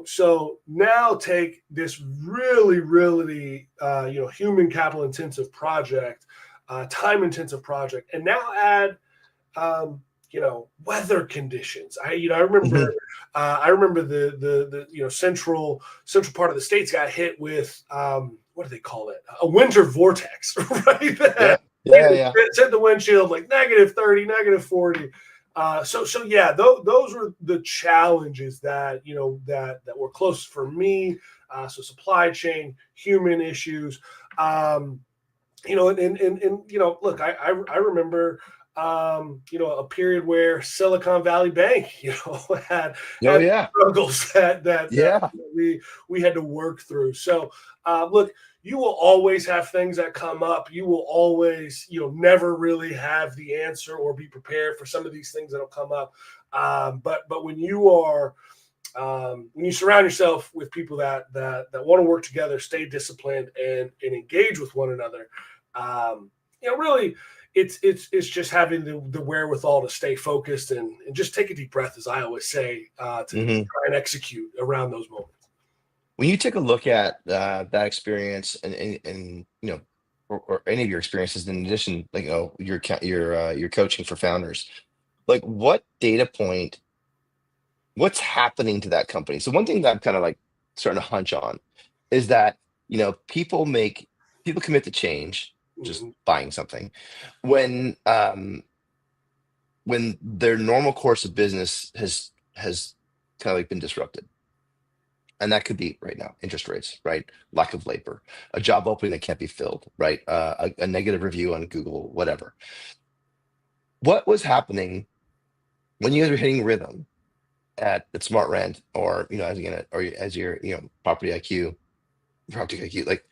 so now take this really, really, human capital intensive project, time intensive project, and now add, weather conditions. I remember, Mhm. the central part of the states got hit with, what do they call it? A winter vortex, right? Yeah. Yeah, yeah. It's hit the windshield like -30, -40. So yeah, those were the challenges that that were close for me. So supply chain, human issues. And look, I remember a period where Silicon Valley Bank had Oh yeah. struggles that Yeah. we had to work through. So look, you will always have things that come up. You will always never really have the answer or be prepared for some of these things that'll come up. But when you surround yourself with people that want to work together, stay disciplined, and engage with one another, really, it's just having the wherewithal to stay focused and just take a deep breath, as I always say, to Hmm. try and execute around those moments. When you take a look at that experience and or any of your experiences in addition, like your coaching for founders, like what data point, what's happening to that company? So one thing that I'm kind of like starting to hunch on is that people commit to change, just Mhm. buying something, when when their normal course of business has kind of like been disrupted. And that could be right now interest rates, right? Lack of labor, a job opening that can't be filled, right? A negative review on Google, whatever. What was happening when you guys were hitting rhythm at Smart Rent, or or as your property IQ, like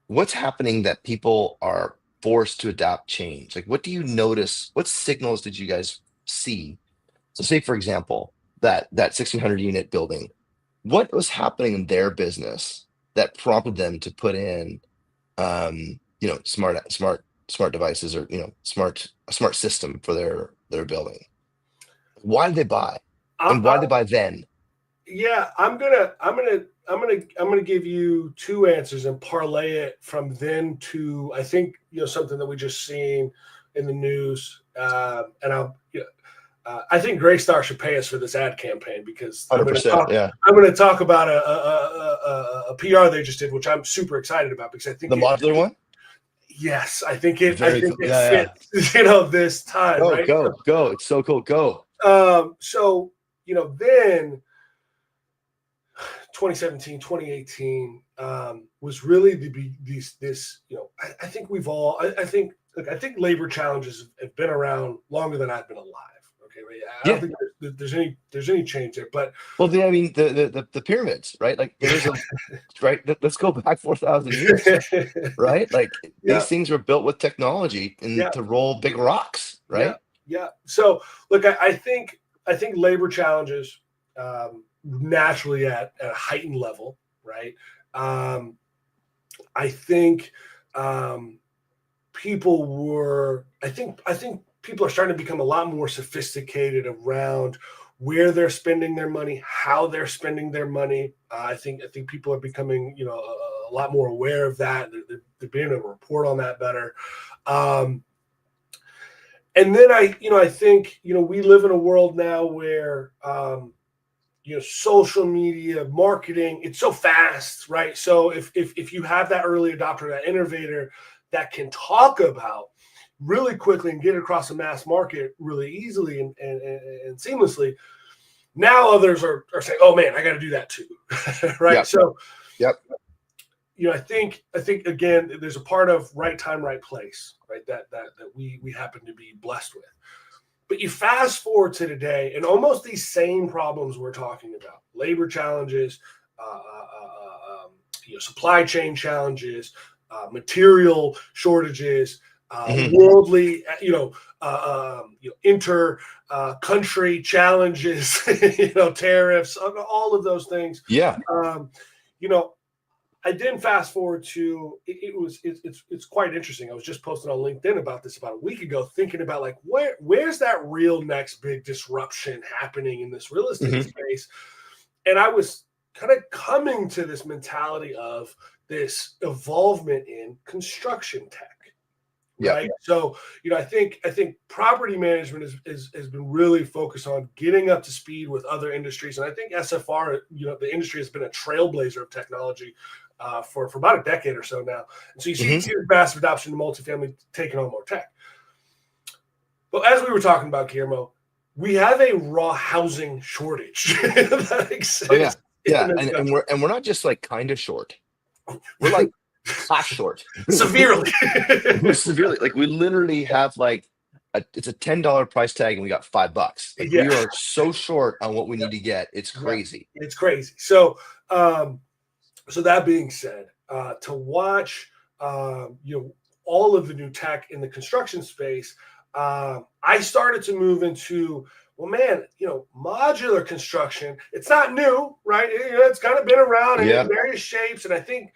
what's happening that people are forced to adapt change? Like what do you notice? What signals did you guys see? So say for example, that 1600 unit building, what was happening in their business that prompted them to put in smart devices, or a smart system for their building? Why did they buy? And why I, did they buy then? Yeah, I'm gonna give you two answers and parlay it from then to I think something that we just seen in the news. And I think Greystar should pay us for this ad campaign because 100%. Yeah. I'm gonna talk about a PR they just did, which I'm super excited about because I The think modular one? yes, I Very think cool. it Yeah, yeah. fits this time, Go, right? go, go. It's so cool. Go. So then 2017, 2018 was really I think we've all I think look, I think labor challenges have been around longer than I've been alive. Okay, right? I don't Yeah. think there's any change there. But Well, I mean, the pyramids, right? Like there's a right. Let's go back 4,000 years, right? Like yeah, these things were built with technology and yeah, to roll big rocks, yeah, right? yeah. So look, I think labor challenges naturally at a heightened level, right? Um, I think um, I think people are starting to become a lot more sophisticated around where they're spending their money, how they're spending their money. I think people are becoming a lot more aware of that. They're being able to report on that better. Um, and then I think we live in a world now where social media marketing, it's so fast, right? So if you have that early adopter, that innovator that can talk about really quickly and get across the mass market really easily and seamlessly, now others are saying, oh man, I got to do that too. Right? Yep. So Yep. I think again, there's a part of right time, right place, right? That we happen to be blessed with. But you fast forward to today, and almost these same problems we're talking about: labor challenges, supply chain challenges, material shortages, Hmm. worldly, inter country challenges, tariffs, all of those things. Yeah. Um, you know, I then fast forward to it's quite interesting. I was just posting on LinkedIn about this about a week ago, thinking about like where's that real next big disruption happening in this real estate Hmm. space, and I was kind of coming to this mentality of this evolvement in construction tech. Yep. Right. So, I think property management has been really focused on getting up to speed with other industries. And I think SFR, the industry has been a trailblazer of technology for about a decade or so now. And so you see, Hmm. see the massive adoption of multifamily taking on more tech. But as we were talking about, Guillermo, we have a raw housing shortage that Oh yeah, exists in yeah, this and country we're not just like kind of short. We're like class short. severely. We're severely like we literally have like it's a $10 price tag and we got $5. Like we Yeah, are so short on what we yeah, need to get. It's yeah. crazy. It's crazy. So, so that being said, to watch, all of the new tech in the construction space, I started to move into, well, man, modular construction. It's not new, right? It's kind of been around in Yeah. various shapes, and I think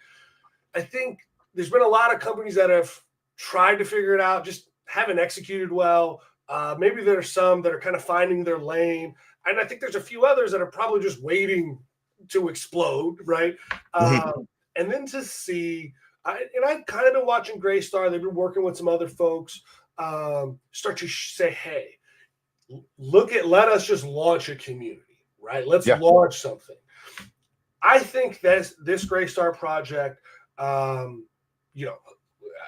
there's been a lot of companies that have tried to figure it out, just haven't executed well. Maybe there are some that are kind of finding their lane, and I think there's a few others that are probably just waiting to explode, right? Hmm. And then to see, and I've kind of been watching Greystar. They've been working with some other folks. Start to say, hey, let us just launch a community, right? Let's Yeah. launch something. I think this Greystar project, um, you know,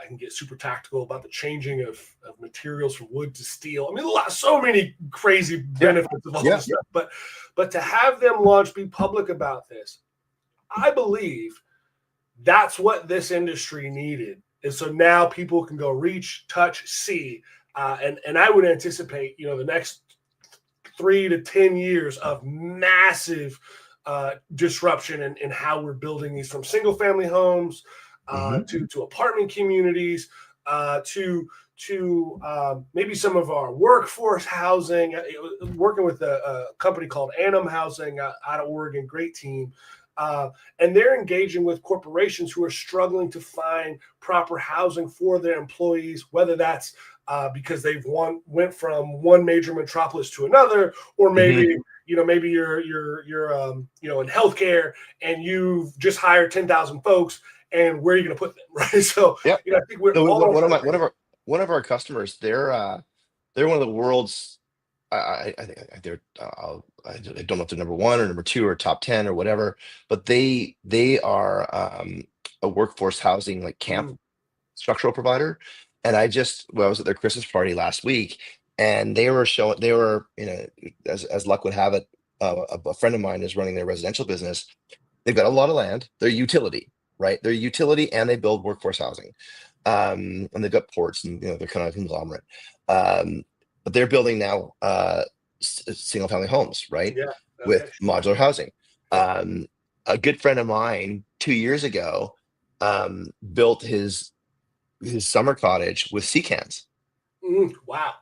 I can get super tactical about the changing of materials from wood to steel. I mean, so many crazy Yeah. benefits of all Yeah. this stuff. But to have them launch, be public about this, I believe that's what this industry needed. And so now people can go reach, touch, see, and I would anticipate, the next 3 to 10 years of massive disruption in how we're building these, from single family homes Hmm. to apartment communities, to maybe some of our workforce housing. Working with a company called Annam Housing out of Oregon, great team. And they're engaging with corporations who are struggling to find proper housing for their employees, whether that's because they've went from one major metropolis to another, or Hmm. maybe you're in healthcare and you've just hired 10,000 folks, and where are you going to put them, right? So Yeah. I think we're So all one of trying my to figure. one of our customers, they're one of the world's I think I don't know if they're number one or number two or top 10 or whatever, but they are a workforce housing like camp Mm, structural provider. And I was at their Christmas party last week, and they were, as luck would have it, a friend of mine is running their residential business. They've got a lot of land. They're utility, right? They're utility and they build workforce housing. And they've got ports, and they're kind of a conglomerate. But they're building now single family homes, right? yeah. Okay. With modular housing. Yep. Um, a good friend of mine 2 years ago built his summer cottage with sea cans. Wow.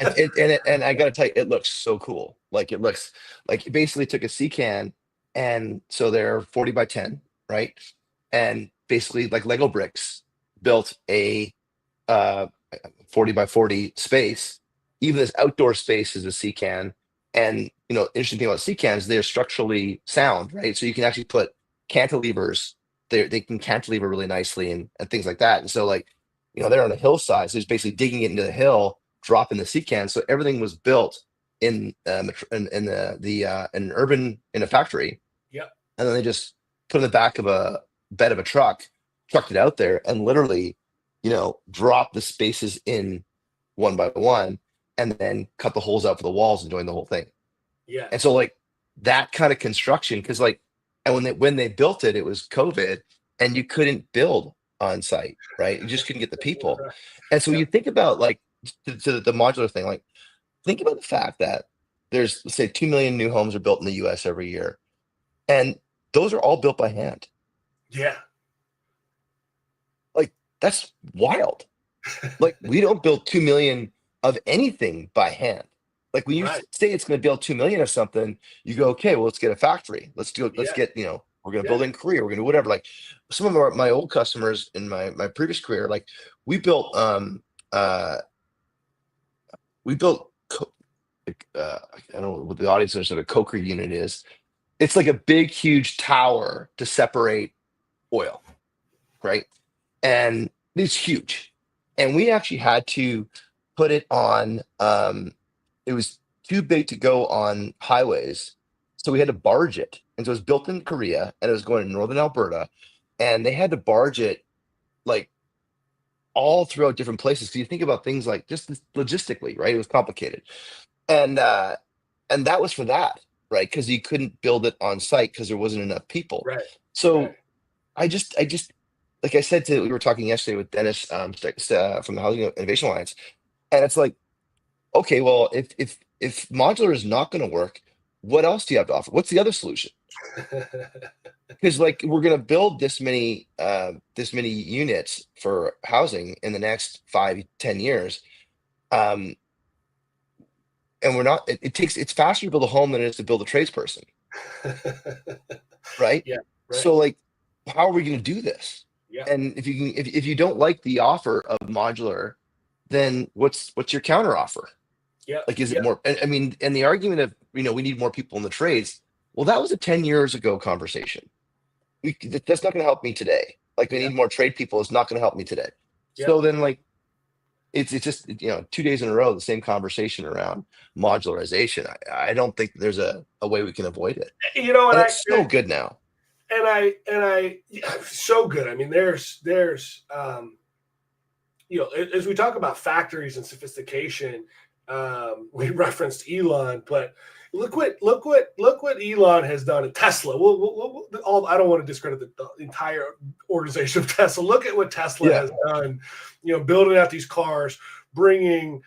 And I gotta tell you, it looks so cool. Like it looks like he basically took a sea can, and so they're 40 by 10, right? And basically like Lego bricks built a uh 40 by 40 space. Even this outdoor space is a sea can. And interesting thing about sea cans, they're structurally sound, right? So you can actually put cantilevers. They can cantilever really nicely, and things like that. And so like, they're on a hillside, so it's basically digging it into the hill, dropping the sea can. So everything was built in an urban, in a factory, Yep. and then they just put in the back of a bed of a truck, trucked it out there, and literally, drop the spaces in one by one, and then cut the holes out for the walls and join the whole thing. Yeah. And so like that kind of construction, because like, and when they built it, it was COVID, and you couldn't build on site, right? You just couldn't get the people. And so when Yep. you think about like to the modular thing, like think about the fact that there's, let's say, 2 million new homes are built in the US every year, and those are all built by hand. Yeah. Like that's wild. Like we don't build 2 million of anything by hand. Like when you Right. say it's going to build 2 million of something, you go, okay, well, let's get a factory. Let's Yeah. get, we're going to Yeah. build in Korea. We're going to do whatever. Like some of my old customers in my previous career, like we built, uh, we built, I don't know what the audience knows what a coker unit is. It's like a big, huge tower to separate oil, right? And it's huge. And we actually had to put it on, it was too big to go on highways. So we had to barge it. And so it was built in Korea, and it was going to northern Alberta. and they had to barge it like all throughout different places. Because you think about things like just logistically, right? It was complicated, and that was for that, right? Because you couldn't build it on site because there wasn't enough people. Right. Right. So I just like I said to we were talking yesterday with Dennis from the Housing Innovation Alliance, and it's like, okay, well, if modular is not going to work, what else do you have to offer? What's the other solution? Because like we're going to build this many units for housing in the next 5, 10 years, um, and we're not. It's faster to build a home than it is to build a tradesperson, right? Yeah. Right. So like, how are we going to do this? Yeah. And if you don't like the offer of modular, then what's your counter offer? Yeah. Like, is it Yeah. more? I mean, and the argument of we need more people in the trades. Well, that was a 10 years ago conversation. That's not going to help me today. Like, we Yeah. need more trade people is not going to help me today. Yeah. So then, like, it's just 2 days in a row the same conversation around modularization. I don't think there's a way we can avoid it, You know, and it's so good now. So good. I mean, there's as we talk about factories and sophistication, we referenced Elon, but look what Elon has done at Tesla. I don't want to discredit the entire organization of Tesla. Look at what Tesla has done. Building out these cars, bringing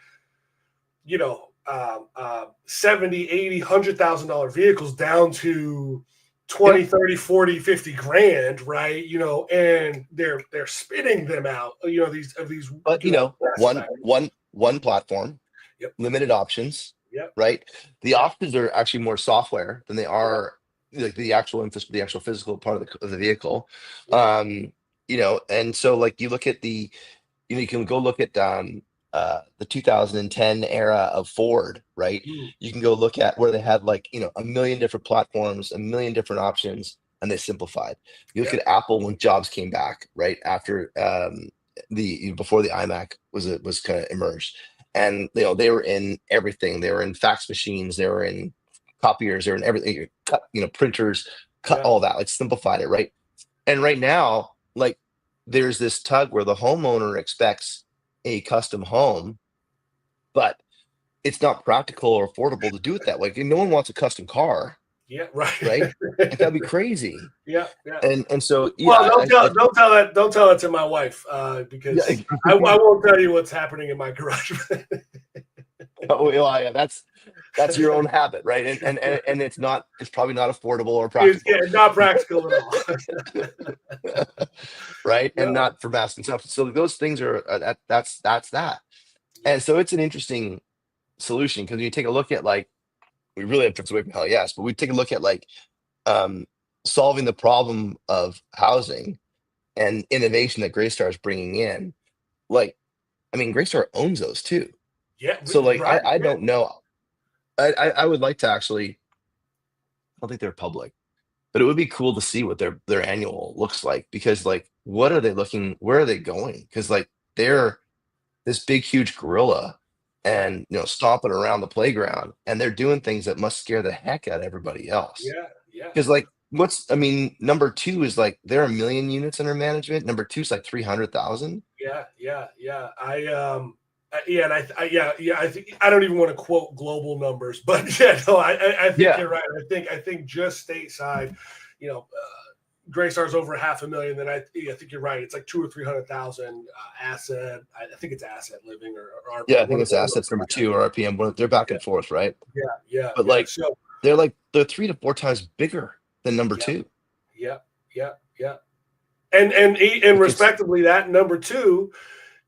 70, 80, $100,000 vehicles down to 20, 30, 40, 50 grand, right? And they're spitting them out, these But one platform, Yep. limited options, Yep. right? The options are actually more software than they are like the actual physical part of the vehicle. And so like you look at you can go look at the 2010 era of Ford, right? You can go look at where they had like a million different platforms, a million different options, and they simplified. You look at Apple when Jobs came back, right after before the iMac was kind of emerged, and they were in everything. They were in fax machines, they were in copiers, they were in everything. Cut, printers, cut all that, like simplified it, right? And right now, like there's this tug where the homeowner expects a custom home, but it's not practical or affordable to do it that way. No one wants a custom car. Yeah, right. Right? Like, that'd be crazy. Yeah. And so don't tell that to my wife, because I won't tell you what's happening in my garage. That's your own habit, right? And it's probably not affordable or practical. Not practical at all. Right? No. And not for mass consumption. So those things are that's that. And so it's an interesting solution, because you take a look at like, we really have to away from hell yes, but we take a look at like solving the problem of housing and innovation that Greystar is bringing in. Like, I mean, Greystar owns those too. Yeah. So like, I don't know. I would like to actually, I don't think they're public, but it would be cool to see what their annual looks like, because like, where are they going? Because like they're this big, huge gorilla and stomping around the playground, and they're doing things that must scare the heck out of everybody else. Yeah. Because like, number two is like they're 1 million units under management. Number two is like 300,000. Yeah. And I think I don't even want to quote global numbers, but I think you're right. I think just stateside, Greystar's over 500,000. Then I think you're right. It's like 200,000 or 300,000 asset. I think it's asset living or RPM. Yeah, I think it's assets number 2 or RPM. They're back and forth, right? Yeah. But like, they're 3 to 4 times bigger than number 2. Yeah. And respectively, that number 2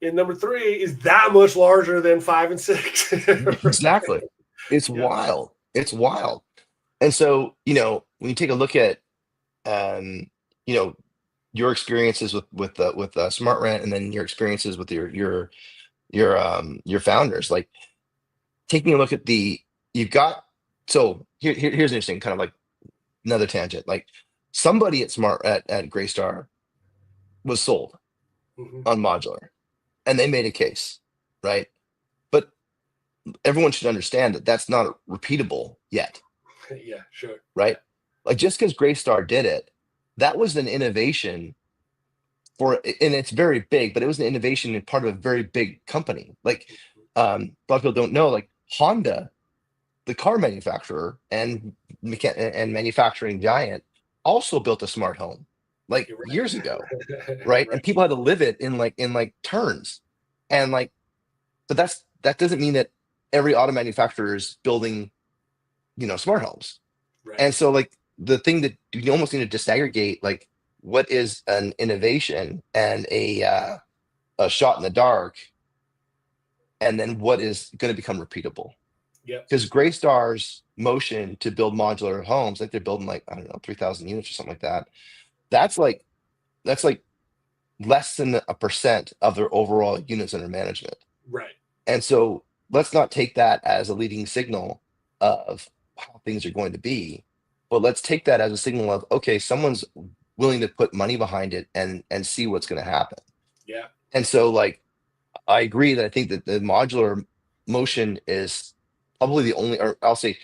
and number 3 is that much larger than 5 and 6. Exactly. It's wild. It's wild. And so, when you take a look at, your experiences with SmartRent, and then your experiences with your founders, like taking a look at here's an interesting kind of like another tangent. Like, somebody at Greystar was sold on modular, and they made a case, right? But everyone should understand that that's not repeatable yet. Yeah, sure. Right? Like, just because Greystar did it, that was an innovation and it's very big, but it was an innovation and part of a very big company. Like, a lot of people don't know, like Honda, the car manufacturer and manufacturing giant, also built a smart home like You're years ago, right. right? Right. And people had to live it in like turns, and like, but that doesn't mean that every auto manufacturer is building, smart homes. Right. And so like the thing that you almost need to disaggregate, like what is an innovation and a shot in the dark, and then what is going to become repeatable. Yep. Because Greystar's motion to build modular homes, like they're building like, I don't know, 3,000 units or something like that. That's like that's like less than a percent of their overall units under management. Right. And so let's not take that as a leading signal of how things are going to be, but let's take that as a signal of, okay, someone's willing to put money behind it and see what's going to happen. Yeah. And so like I agree that I think that the modular motion is probably the only, or I'll say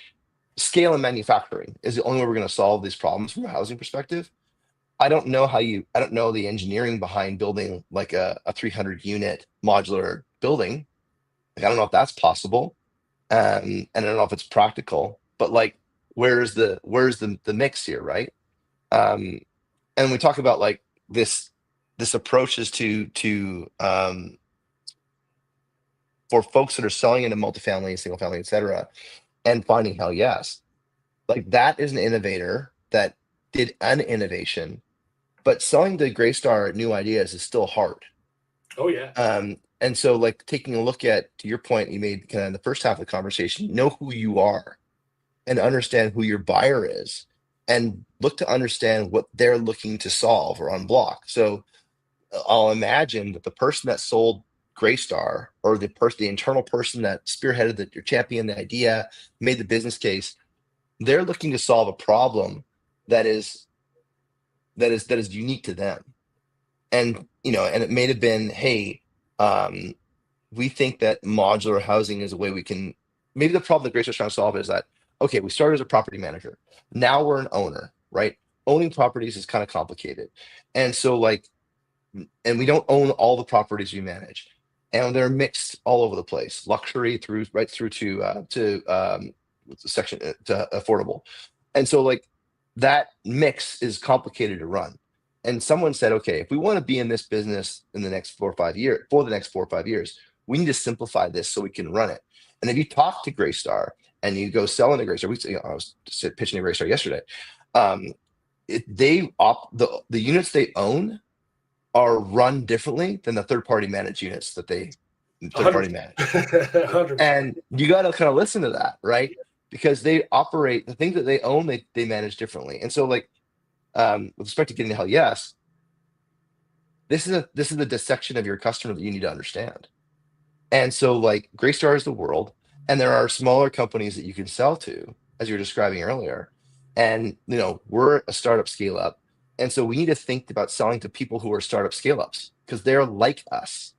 scale and manufacturing is the only way we're going to solve these problems from a housing perspective. I don't know the engineering behind building like a 300 unit modular building. Like, I don't know if that's possible. And I don't know if it's practical, but like, where's the mix here, right? Um, and we talk about like this approach is to for folks that are selling into multifamily, single family, et cetera, and finding hell yes. Like that is an innovator that did an innovation, but selling to Greystar new ideas is still hard. Oh yeah. And so like taking a look at, to your point you made kind of in the first half of the conversation, know who you are and understand who your buyer is and look to understand what they're looking to solve or unblock. So I'll imagine that the person that sold Greystar, or the internal person that spearheaded your champion the idea, made the business case, they're looking to solve a problem that is unique to them. And and it may have been, hey, um, we think that modular housing is a way we can, maybe the problem that Greystar's trying to solve is that, okay, we started as a property manager, now we're an owner, right? Owning properties is kind of complicated. And so like, and we don't own all the properties we manage, and they're mixed all over the place, luxury through right through to what's the section to affordable. And so like that mix is complicated to run. And someone said, okay, if we want to be in this business in the next 4 or 5 years, for the next 4 or 5 years, we need to simplify this so we can run it. And if you talk to Greystar and you go sell into Greystar, I was pitching to Greystar yesterday. The units they own are run differently than the third party managed units that they third party 100%. manage. 100%. And you got to kind of listen to that, right? Because they operate the things that they own, they manage differently. And so like with respect to getting to hell yes, this is the dissection of your customer that you need to understand. And so like Greystar is the world, and there are smaller companies that you can sell to, as you were describing earlier. And we're a startup scale up. And so we need to think about selling to people who are startup scale ups because they're like us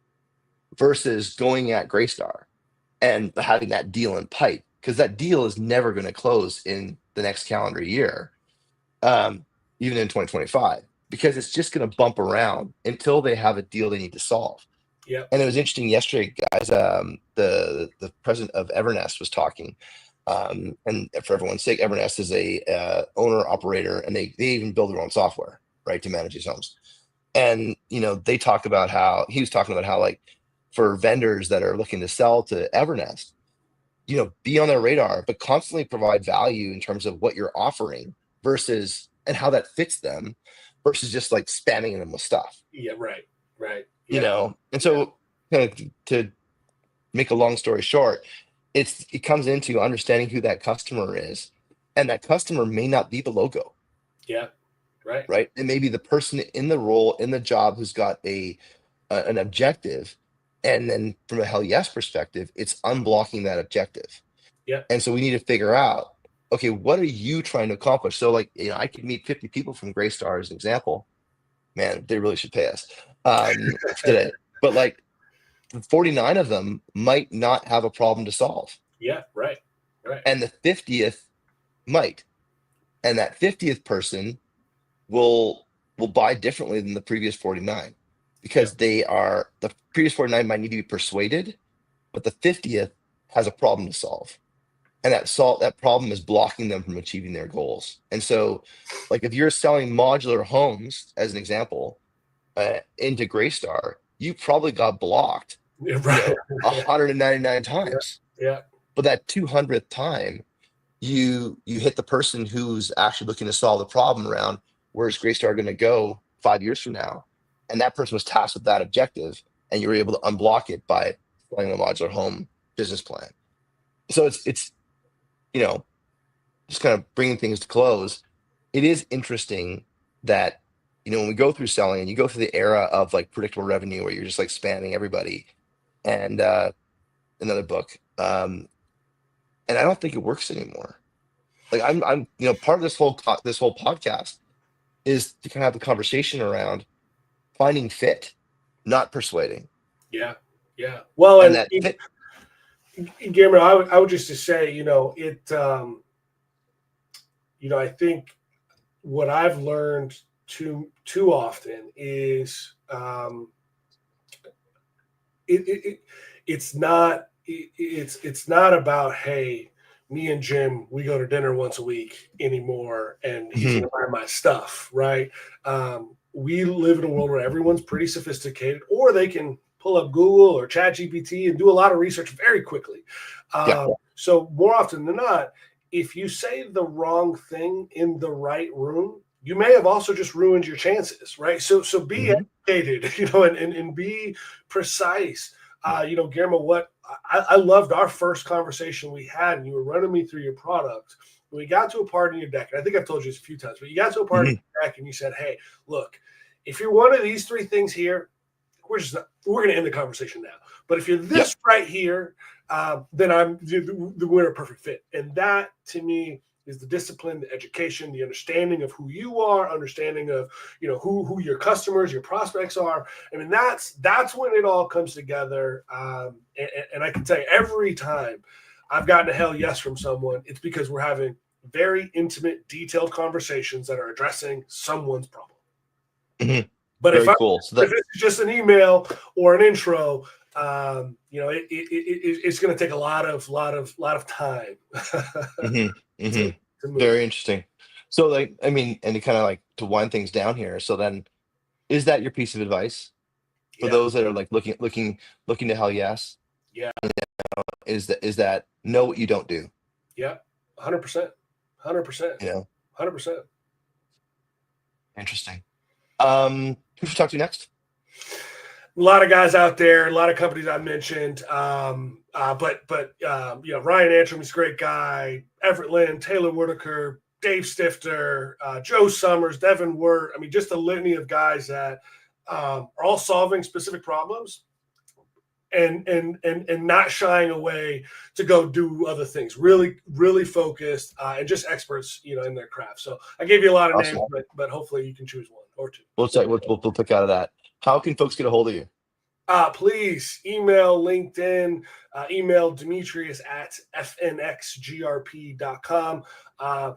versus going at Greystar and having that deal in pipe, because that deal is never going to close in the next calendar year, even in 2025, because it's just going to bump around until they have a deal they need to solve. Yep. And it was interesting yesterday, guys. The president of Evernest was talking, and for everyone's sake, Evernest is a owner operator, and they even build their own software, right, to manage these homes. And they talk about how he was talking about how like for vendors that are looking to sell to Evernest, be on their radar, but constantly provide value in terms of what you're offering versus and how that fits them versus just like spamming them with stuff. Yeah. Right. Right. you Yeah. know and so kind of to make a long story short, it comes into understanding who that customer is, and that customer may not be the logo, Yeah. Right. right? It may be the person in the role in the job who's got an objective, and then from a hell yes perspective, it's unblocking that objective. Yeah. And so we need to figure out, okay, what are you trying to accomplish? So like, I could meet 50 people from Greystar as an example. Man, they really should pay us today. But like 49 of them might not have a problem to solve. Yeah. Right. Right. And the 50th might. And that 50th person will buy differently than the previous 49. because the previous 49 might need to be persuaded, but the 50th has a problem to solve. And that problem is blocking them from achieving their goals. And so, like if you're selling modular homes, as an example, into Greystar, you probably got blocked, Yeah, right. 199 Yeah. times. Yeah. But that 200th time, you hit the person who's actually looking to solve the problem around where's Greystar going to go 5 years from now, and that person was tasked with that objective, and you were able to unblock it by selling a modular home business plan. So it's you know just kind of bringing things to close. It is interesting that when we go through selling and you go through the era of like predictable revenue where you're just like spamming everybody, and another book, and I don't think it works anymore. Like I'm part of this whole podcast is to kind of have the conversation around finding fit, not persuading. Yeah. Yeah. Well, And and that fit. Guillermo, I would just to say, I think what I've learned too often is it's not about, hey, me and Jim, we go to dinner once a week anymore, and he's Mhm, going to buy my stuff, right? We live in a world where everyone's pretty sophisticated, or they can pull up Google or Chat GPT and do a lot of research very quickly. yeah. So more often than not, if you say the wrong thing in the right room, you may have also just ruined your chances, right? So be Mhm, educated, and be precise. Guillermo, what I loved our first conversation we had, and you were running me through your product. When we got to a part in your deck, and I think I've told you this a few times, but you got to a part in mhm, your deck and you said, hey, look, if you're one of these three things here, we're going to end the conversation now. But if you're yep. this right here, then I'm the winner perfect fit. And that to me is the discipline, the education, the understanding of who you are, understanding of who your customers, your prospects are. I mean, that's when it all comes together. And I can tell you, every time I've gotten a hell yes from someone, it's because we're having very intimate, detailed conversations that are addressing someone's problem. Mhm. But Very cool. So if that. it's just an email or an intro, it's going to take a lot of time Mhm, to, mhm. to move. Very interesting. So like, I mean, and to kind of like to wind things down here. So then, is that your piece of advice for Yeah, those that are like looking to hell yes? yeah, Is that know what you don't do? yeah, 100%, 100%, You know, 100%. interesting. Who should talk to next? A lot of guys out there, a lot of companies I mentioned, but Ryan Antrim is a great guy. Everett Lynn, Taylor Whitaker, Dave Stifter, Joe Summers, Devin Wirt. I mean, just a litany of guys that are all solving specific problems and not shying away to go do other things. Really, really focused and just experts, in their craft. So I gave you a lot of names, Awesome. but hopefully you can choose one or two. We'll pick out of that. How can folks get a hold of you? Please email LinkedIn, email Demetrios at fnxgrp.com.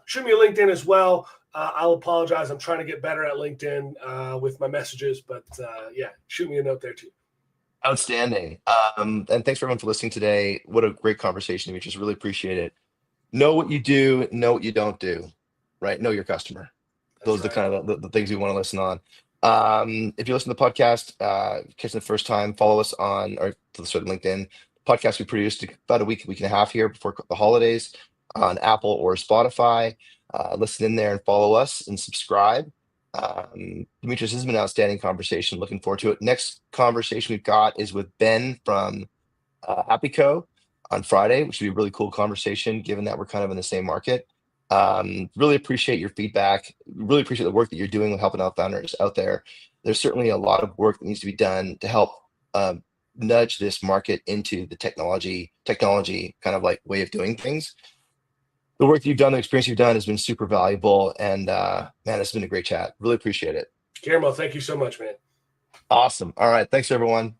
Shoot me a LinkedIn as well. I'll apologize. I'm trying to get better at LinkedIn with my messages, but yeah, shoot me a note there too. Outstanding. And thanks for everyone for listening today. What a great conversation, Demetrius. Really appreciate it. Know what you do, know what you don't do, right? Know your customer. That's Those are the right. kind of the things we want to listen on. If you listen to the podcast, catching the first time, follow us on or sort of LinkedIn podcast we produced about a week and a half here before the holidays on Apple or Spotify. Listen in there and follow us and subscribe. Demetrius, this has been an outstanding conversation. Looking forward to it. Next conversation we've got is with Ben from Happy Co on Friday, which would be a really cool conversation given that we're kind of in the same market. Really appreciate your feedback. Really appreciate the work that you're doing with helping out founders out there. There's certainly a lot of work that needs to be done to help nudge this market into the technology kind of like way of doing things. The work you've done, the experience you've done has been super valuable. And man, it's been a great chat. Really appreciate it. Guillermo, thank you so much, man. Awesome. All right. Thanks, everyone.